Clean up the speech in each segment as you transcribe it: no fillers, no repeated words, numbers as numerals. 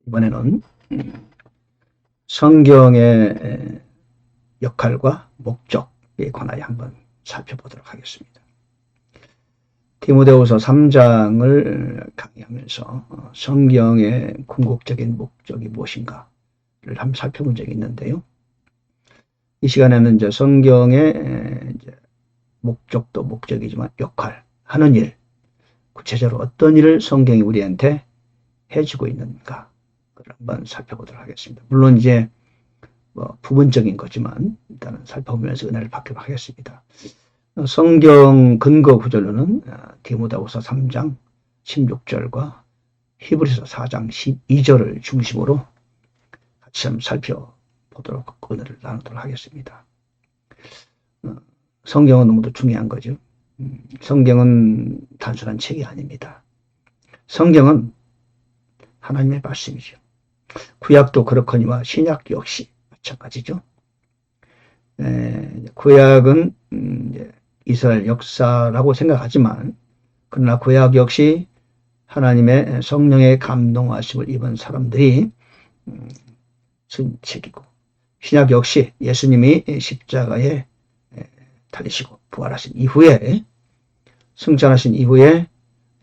이번에는 성경의 역할과 목적에 관하여 한번 살펴보도록 하겠습니다. 디모데후서 3장을 강의하면서 성경의 궁극적인 목적이 무엇인가를 한번 살펴본 적이 있는데요. 이 시간에는 이제 성경의 목적도 목적이지만 역할, 하는 일, 구체적으로 어떤 일을 성경이 우리한테 해주고 있는가 한번 살펴보도록 하겠습니다. 물론 이제 부분적인 거지만 일단은 살펴보면서 은혜를 받도록 하겠습니다. 성경 근거 구절로는 디모데후서 3장 16절과 히브리서 4장 12절을 중심으로 같이 한번 살펴보도록 은혜를 나누도록 하겠습니다. 성경은 너무도 중요한 거죠. 성경은 단순한 책이 아닙니다. 성경은 하나님의 말씀이죠. 구약도 그렇거니와 신약 역시 마찬가지죠. 구약은 이스라엘 역사라고 생각하지만 그러나 구약 역시 하나님의 성령의 감동하심을 입은 사람들이 쓴 책이고, 신약 역시 예수님이 십자가에 달리시고 부활하신 이후에, 승천하신 이후에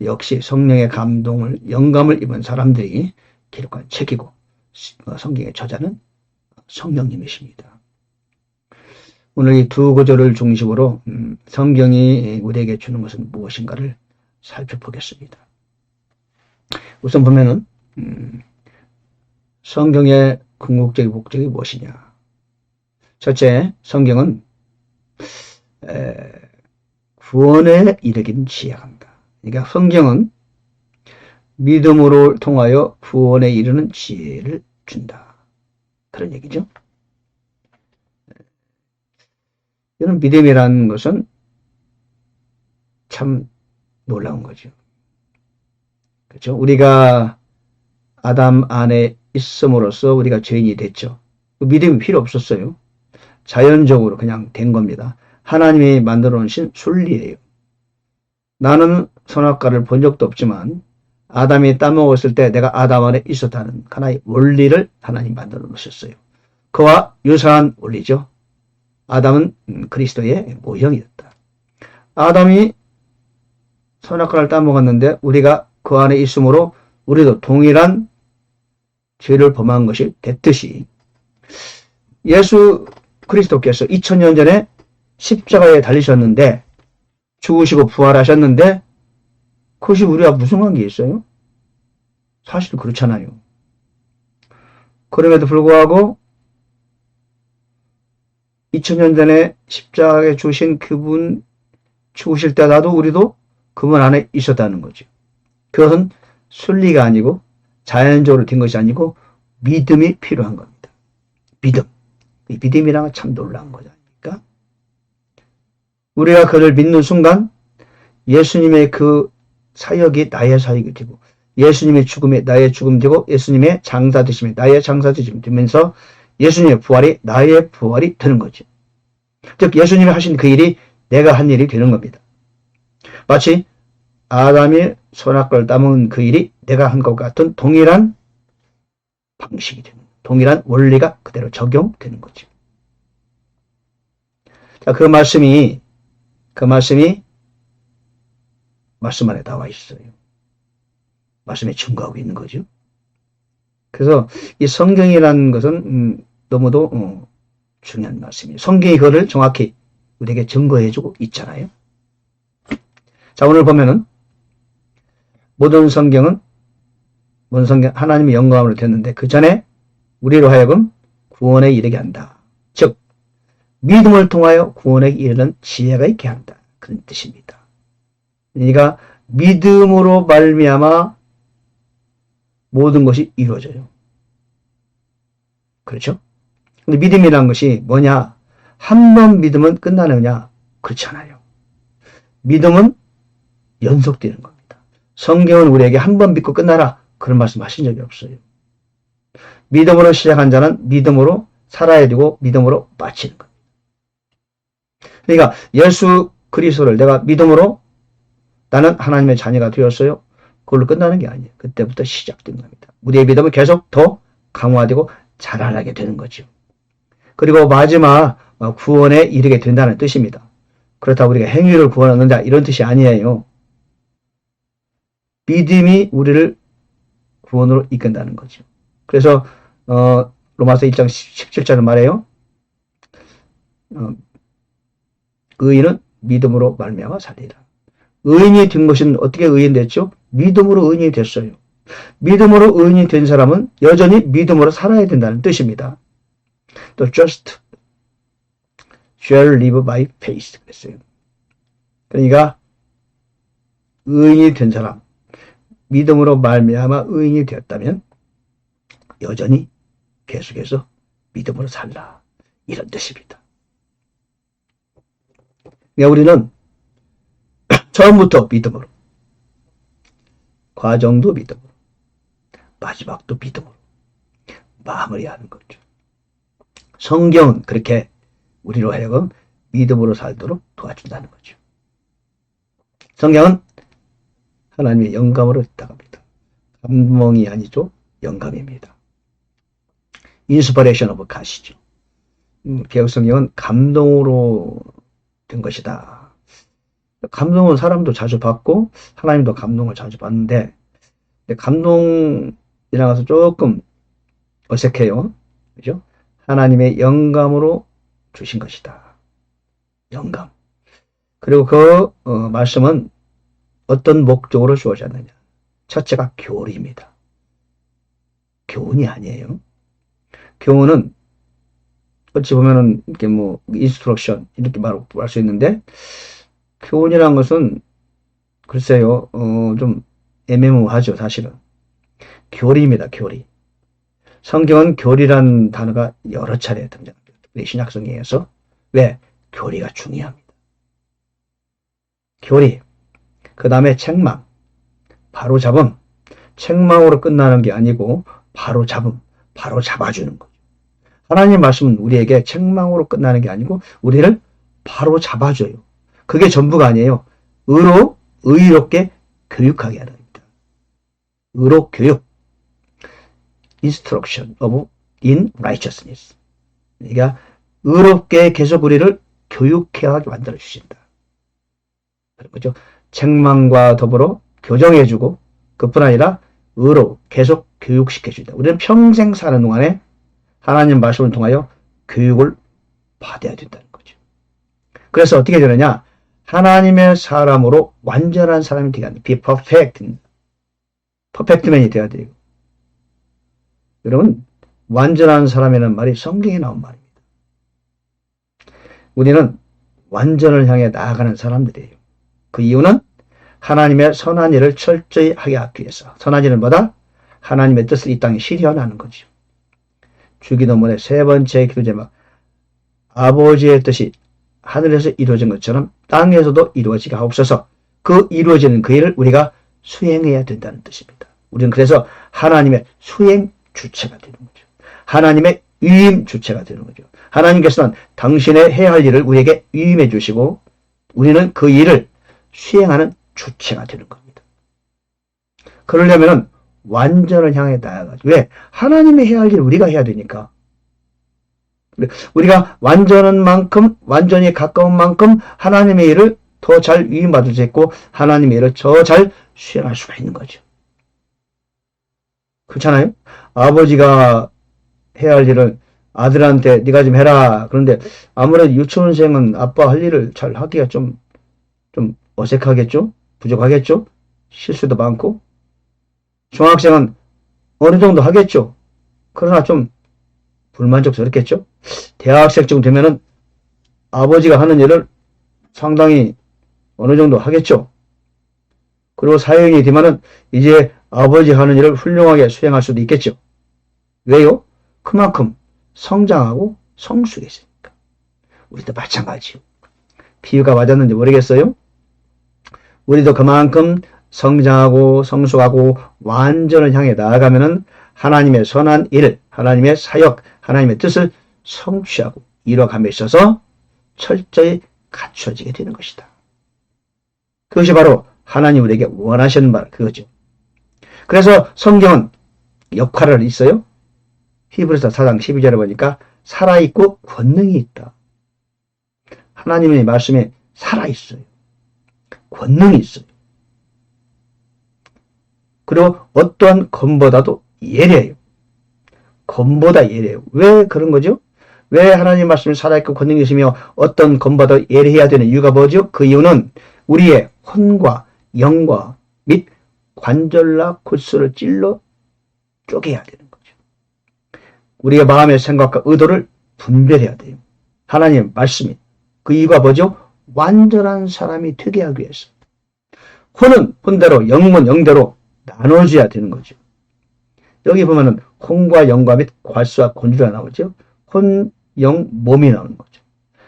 역시 성령의 감동을, 영감을 입은 사람들이 기록한 책이고, 성경의 저자는 성령님이십니다. 오늘 이 두 구절을 중심으로 성경이 우리에게 주는 것은 무엇인가를 살펴보겠습니다. 우선 보면은 성경의 궁극적인 목적이 무엇이냐. 첫째, 성경은 구원에 이르기는 지혜한다. 그러니까 성경은 믿음으로 통하여 구원에 이르는 지혜를 준다. 그런 얘기죠. 이런 믿음이라는 것은 참 놀라운 거죠. 그렇죠? 우리가 아담 안에 있음으로써 우리가 죄인이 됐죠. 믿음이 필요 없었어요. 자연적으로 그냥 된 겁니다. 하나님이 만들어 놓으신 순리예요. 나는 선악과를 본 적도 없지만 아담이 따먹었을 때 내가 아담 안에 있었다는 하나의 원리를 하나님 만들어 놓으셨어요. 그와 유사한 원리죠. 아담은 그리스도의 모형이었다. 아담이 선악과를 따먹었는데 우리가 그 안에 있으므로 우리도 동일한 죄를 범한 것이 됐듯이, 예수 그리스도께서 2000년 전에 십자가에 달리셨는데, 죽으시고 부활하셨는데 그것이 우리와 무슨 관계 있어요? 사실 그렇잖아요. 그럼에도 불구하고 2000년 전에 십자가에 주신 그분 죽으실 때 나도 우리도 그분 안에 있었다는 거죠. 그것은 순리가 아니고 자연적으로 된 것이 아니고 믿음이 필요한 겁니다. 믿음. 이 믿음이란 건 참 놀라운 거지 않습니까? 우리가 그를 믿는 순간 예수님의 그 사역이 나의 사역이 되고, 예수님의 죽음이 나의 죽음 되고, 예수님의 장사되심이 나의 장사되심 되면서 예수님의 부활이 나의 부활이 되는 거죠. 즉 예수님이 하신 그 일이 내가 한 일이 되는 겁니다. 마치 아담이 선악과를 따먹은 그 일이 내가 한 것 같은 동일한 방식이 되는, 동일한 원리가 그대로 적용되는 거죠. 자, 그 말씀이 말씀 안에 나와 있어요. 말씀에 증거하고 있는 거죠. 그래서 이 성경이라는 것은 너무도 중요한 말씀이에요. 성경이 그거를 정확히 우리에게 증거해주고 있잖아요. 자, 오늘 보면은 모든 성경은 하나님의 영광으로 됐는데 그 전에 우리로 하여금 구원에 이르게 한다. 즉 믿음을 통하여 구원에 이르는 지혜가 있게 한다. 그런 뜻입니다. 그러니까 믿음으로 말미암아 모든 것이 이루어져요. 그렇죠? 근데 믿음이란 것이 뭐냐? 한 번 믿으면 끝나느냐? 그렇지 않아요. 믿음은 연속되는 겁니다. 성경은 우리에게 한 번 믿고 끝나라, 그런 말씀 하신 적이 없어요. 믿음으로 시작한 자는 믿음으로 살아야 되고 믿음으로 마치는 겁니다. 그러니까 예수 그리스도를 내가 믿음으로 나는 하나님의 자녀가 되었어요. 그걸로 끝나는 게 아니에요. 그때부터 시작된 겁니다. 우리의 믿음은 계속 더 강화되고 자라나게 되는 거죠. 그리고 마지막 구원에 이르게 된다는 뜻입니다. 그렇다고 우리가 행위를 구원 얻는다 이런 뜻이 아니에요. 믿음이 우리를 구원으로 이끈다는 거죠. 그래서 로마서 1장 17절은 말해요. 의인은 믿음으로 말미암아 살리라. 의인이 된 것은 어떻게 의인 됐죠? 믿음으로 의인이 됐어요. 믿음으로 의인이 된 사람은 여전히 믿음으로 살아야 된다는 뜻입니다. 또 just shall live by faith 그랬어요. 그러니까 의인이 된 사람, 믿음으로 말미암아 의인이 되었다면 여전히 계속해서 믿음으로 살라 이런 뜻입니다. 그러니까 우리는 처음부터 믿음으로, 과정도 믿음으로, 마지막도 믿음으로 마무리하는 거죠. 성경은 그렇게 우리로 하여금 믿음으로 살도록 도와준다는 거죠. 성경은 하나님의 영감으로 있다갑니다. 감동이 아니죠. 영감입니다. 인스퍼레이션 오브 갓이죠. 개혁성경은 감동으로 된 것이다. 감동은 사람도 자주 받고 하나님도 감동을 자주 받는데 감동이라고 해서 조금 어색해요. 그죠? 하나님의 영감으로 주신 것이다. 영감. 그리고 그 말씀은 어떤 목적으로 주어졌느냐. 첫째가 교리입니다. 교훈이 아니에요. 교훈은 어찌 보면은 이렇게 뭐 인스트럭션 이렇게 말할 수 있는데 교훈이라는 것은 글쎄요 좀 애매모호하죠. 사실은 교리입니다. 교리. 성경은 교리라는 단어가 여러 차례 등장합니다. 우리 신약성경에서. 왜? 교리가 중요합니다. 교리. 그 다음에 책망. 바로잡음. 책망으로 끝나는 게 아니고 바로잡음. 바로 잡아주는 거죠. 하나님 말씀은 우리에게 책망으로 끝나는 게 아니고 우리를 바로 잡아줘요. 그게 전부가 아니에요. 의롭게 교육하게 하는 겁니다. 의로 교육. Instruction of in righteousness. 그러니까 의롭게 계속 우리를 교육해야 만들어 주신다. 그런 거죠. 책망과 더불어 교정해주고 그뿐 아니라 의로 계속 교육시켜준다. 우리는 평생 사는 동안에 하나님 말씀을 통하여 교육을 받아야 된다는 거죠. 그래서 어떻게 되느냐? 하나님의 사람으로 완전한 사람이 되어야 합니다. Be perfect. 퍼펙트맨이 되어야 돼요. 여러분, 완전한 사람이라는 말이 성경에 나온 말입니다. 우리는 완전을 향해 나아가는 사람들이에요. 그 이유는 하나님의 선한 일을 철저히 하게 하기 위해서. 선한 일은 뭐다? 하나님의 뜻을 이 땅에 실현하는 거죠. 주기도문의 세 번째 기도 제목. 아버지의 뜻이 하늘에서 이루어진 것처럼 땅에서도 이루어지게 하옵소서. 그 이루어지는 그 일을 우리가 수행해야 된다는 뜻입니다. 우리는 그래서 하나님의 수행 주체가 되는 거죠. 하나님의 위임 주체가 되는 거죠. 하나님께서는 당신의 해야 할 일을 우리에게 위임해 주시고 우리는 그 일을 수행하는 주체가 되는 겁니다. 그러려면 완전을 향해 나아가죠. 왜? 하나님의 해야 할 일을 우리가 해야 되니까. 우리가 완전한 만큼, 완전히 가까운 만큼 하나님의 일을 더 잘 위임받을 수 있고 하나님의 일을 더 잘 수행할 수가 있는 거죠. 그렇잖아요? 아버지가 해야 할 일을 아들한테 네가 좀 해라. 그런데 아무래도 유치원생은 아빠 할 일을 잘 하기가 좀 어색하겠죠? 부족하겠죠? 실수도 많고. 중학생은 어느 정도 하겠죠? 그러나 좀 불만족스럽겠죠? 대학생쯤 되면은 아버지가 하는 일을 상당히 어느 정도 하겠죠? 그리고 사회인이 되면은 이제 아버지 하는 일을 훌륭하게 수행할 수도 있겠죠. 왜요? 그만큼 성장하고 성숙했으니까. 우리도 마찬가지요. 비유가 맞았는지 모르겠어요. 우리도 그만큼 성장하고 성숙하고 완전을 향해 나아가면은 하나님의 선한 일, 하나님의 사역, 하나님의 뜻을 성취하고 이뤄감에 있어서 철저히 갖춰지게 되는 것이다. 그것이 바로 하나님 우리에게 원하시는 바 그거죠. 그래서 성경은 역할을 있어요. 히브리서 4장 12절에 보니까 살아있고 권능이 있다. 하나님의 말씀에 살아있어요. 권능이 있어요. 그리고 어떠한 검보다도 예리해요. 검보다 예리해요. 왜 그런 거죠? 왜 하나님 말씀이 살아있고 권능이 있으며 어떤 검보다 예리해야 되는 이유가 뭐죠? 그 이유는 우리의 혼과 영과 및 관절과骨을 찔러 쪼개야 되는 거죠. 우리의 마음의 생각과 의도를 분별해야 돼요. 하나님 말씀이. 그 이유가 뭐죠? 완전한 사람이 되게 하기 위해서. 혼은 혼대로, 영은 영대로 나눠져야 되는 거죠. 여기 보면은 혼과 영과 및 괄수와 곤주가 나오죠. 혼, 영, 몸이 나오는 거죠.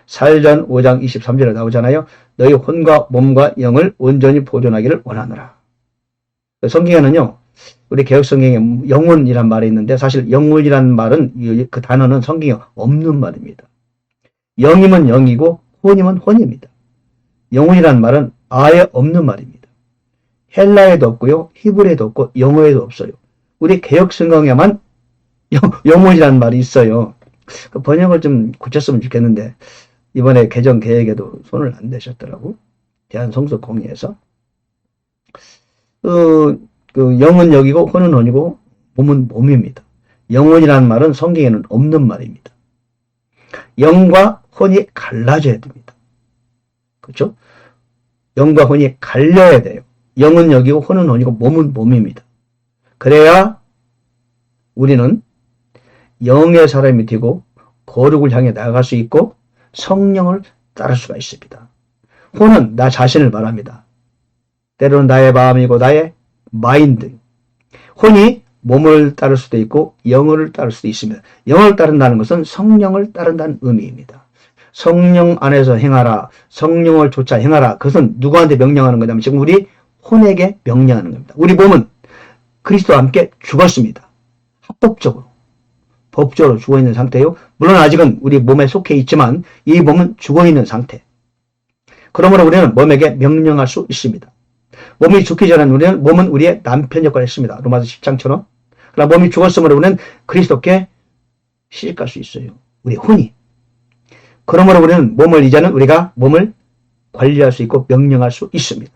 사일전 5장 23절에 나오잖아요. 너희 혼과 몸과 영을 온전히 보존하기를 원하노라. 성경에는요, 우리 개혁성경에 영혼이란 말이 있는데 사실 영혼이란 말은 그 단어는 성경에 없는 말입니다. 영이면 영이고 혼이면 혼입니다. 영혼이란 말은 아예 없는 말입니다. 헬라에도 없고요, 히브리에도 없고 영어에도 없어요. 우리 개혁성경에만 영혼이란 말이 있어요. 그 번역을 좀 고쳤으면 좋겠는데 이번에 개정 계획에도 손을 안 대셨더라고. 대한성서공회에서. 그 영은 영이고 혼은 혼이고 몸은 몸입니다. 영혼이라는 말은 성경에는 없는 말입니다. 영과 혼이 갈라져야 됩니다. 그렇죠? 영과 혼이 갈려야 돼요. 영은 영이고 혼은 혼이고 몸은 몸입니다. 그래야 우리는 영의 사람이 되고 거룩을 향해 나아갈 수 있고 성령을 따를 수가 있습니다. 혼은 나 자신을 말합니다. 때로는 나의 마음이고 나의 마인드. 혼이 몸을 따를 수도 있고 영을 따를 수도 있습니다. 영을 따른다는 것은 성령을 따른다는 의미입니다. 성령 안에서 행하라. 성령을 쫓아 행하라. 그것은 누구한테 명령하는 거냐면 지금 우리 혼에게 명령하는 겁니다. 우리 몸은 그리스도와 함께 죽었습니다. 합법적으로. 법적으로 죽어있는 상태요. 물론 아직은 우리 몸에 속해 있지만 이 몸은 죽어있는 상태. 그러므로 우리는 몸에게 명령할 수 있습니다. 몸이 죽기 전에 우리는 몸은 우리의 남편 역할을 했습니다. 로마서 10장처럼. 그러나 몸이 죽었으므로 우리는 그리스도께 시집갈 수 있어요. 우리 혼이. 그러므로 우리는 이제는 우리가 몸을 관리할 수 있고 명령할 수 있습니다.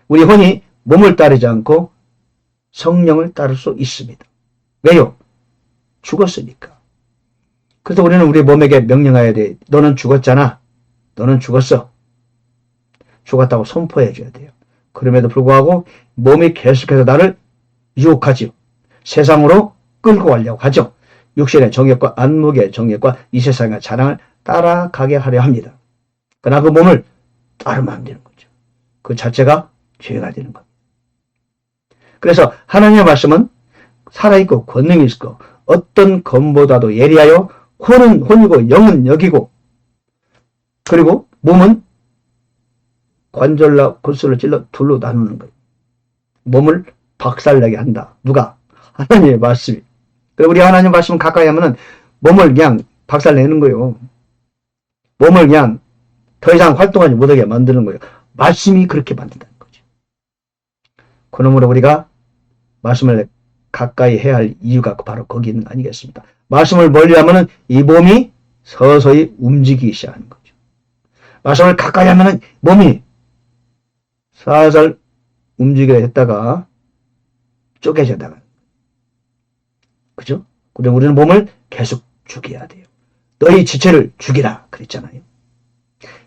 우리 혼이 몸을 따르지 않고 성령을 따를 수 있습니다. 왜요? 죽었으니까. 그래서 우리는 우리 몸에게 명령해야 돼. 너는 죽었잖아. 너는 죽었어. 죽었다고 선포해 줘야 돼요. 그럼에도 불구하고 몸이 계속해서 나를 유혹하지요. 세상으로 끌고 가려고 하죠. 육신의 정욕과 안목의 정욕과 이 세상의 자랑을 따라가게 하려 합니다. 그러나 그 몸을 따르면 안 되는 거죠. 그 자체가 죄가 되는 겁니다. 그래서 하나님의 말씀은 살아있고 권능이 있고 어떤 검보다도 예리하여 혼은 혼이고 영은 영이고 그리고 몸은 관절과骨을 찔러 둘로 나누는 거예요. 몸을 박살나게 한다. 누가? 하나님의 말씀이. 그리고 우리 하나님의 말씀을 가까이 하면은 몸을 그냥 박살내는 거예요. 몸을 그냥 더 이상 활동하지 못하게 만드는 거예요. 말씀이 그렇게 만든다는 거죠. 그러므로 우리가 말씀을 가까이 해야 할 이유가 바로 거기 있는 거 아니겠습니까? 말씀을 멀리 하면은 이 몸이 서서히 움직이기 시작하는 거죠. 말씀을 가까이 하면은 몸이 살살 움직여야 했다가 쪼개져 나가는 거예요. 그죠? 그리고 우리는 몸을 계속 죽여야 돼요. 너희 지체를 죽이라 그랬잖아요.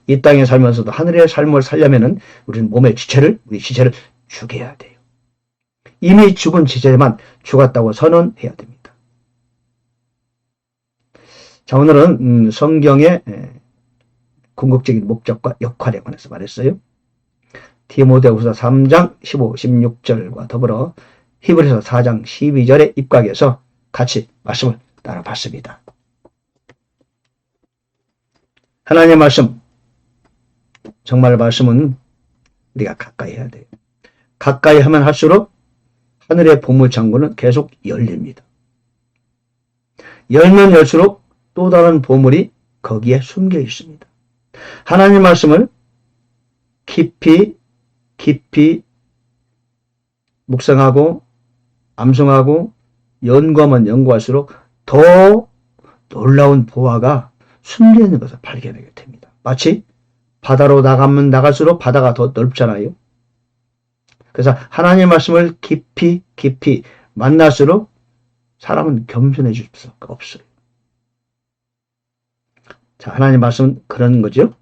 이 땅에 살면서도 하늘의 삶을 살려면은 우리는 몸의 지체를, 우리 지체를 죽여야 돼요. 이미 죽은 지체만 죽었다고 선언해야 됩니다. 자, 오늘은 성경의 궁극적인 목적과 역할에 관해서 말했어요. 디모데후서 3장 15, 16절과 더불어 히브리서 4장 12절에 입각해서 같이 말씀을 따라봤습니다. 하나님의 말씀, 정말 말씀은 우리가 가까이 해야 돼요. 가까이 하면 할수록 하늘의 보물창고는 계속 열립니다. 열면 열수록 또 다른 보물이 거기에 숨겨 있습니다. 하나님 말씀을 깊이 묵상하고 암송하고 연구하면 연구할수록 더 놀라운 보화가 숨겨 있는 것을 발견하게 됩니다. 마치 바다로 나가면 나갈수록 바다가 더 넓잖아요. 그래서 하나님의 말씀을 깊이 만날수록 사람은 겸손해질 수가 없어요. 자, 하나님 말씀은 그런 거죠.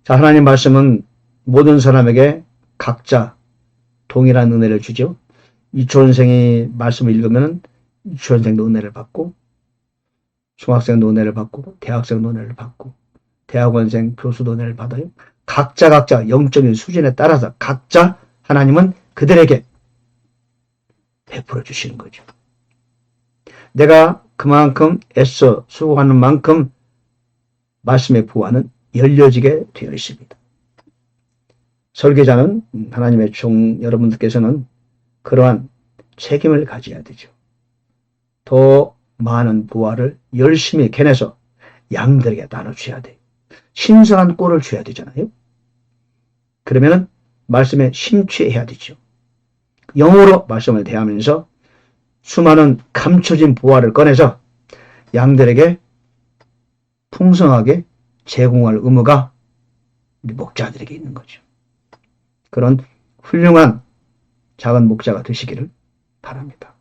자, 하나님 말씀은 모든 사람에게 각자 동일한 은혜를 주죠. 유치원생이 말씀을 읽으면 유치원생도 은혜를 받고, 중학생도 은혜를 받고, 대학생도 은혜를 받고, 대학원생, 교수도 은혜를 받아요. 각자 영적인 수준에 따라서 각자 하나님은 그들에게 베풀어 주시는 거죠. 내가 그만큼 애써 수고하는 만큼 말씀의 부활은 열려지게 되어 있습니다. 설계자는 하나님의 종 여러분들께서는 그러한 책임을 가져야 되죠. 더 많은 부활을 열심히 캐내서 양들에게 나눠줘야 돼요. 신선한 꼴을 줘야 되잖아요. 그러면은 말씀에 심취해야 되죠. 영어로 말씀을 대하면서 수많은 감춰진 부활을 꺼내서 양들에게 풍성하게 제공할 의무가 우리 목자들에게 있는 거죠. 그런 훌륭한 작은 목자가 되시기를 바랍니다.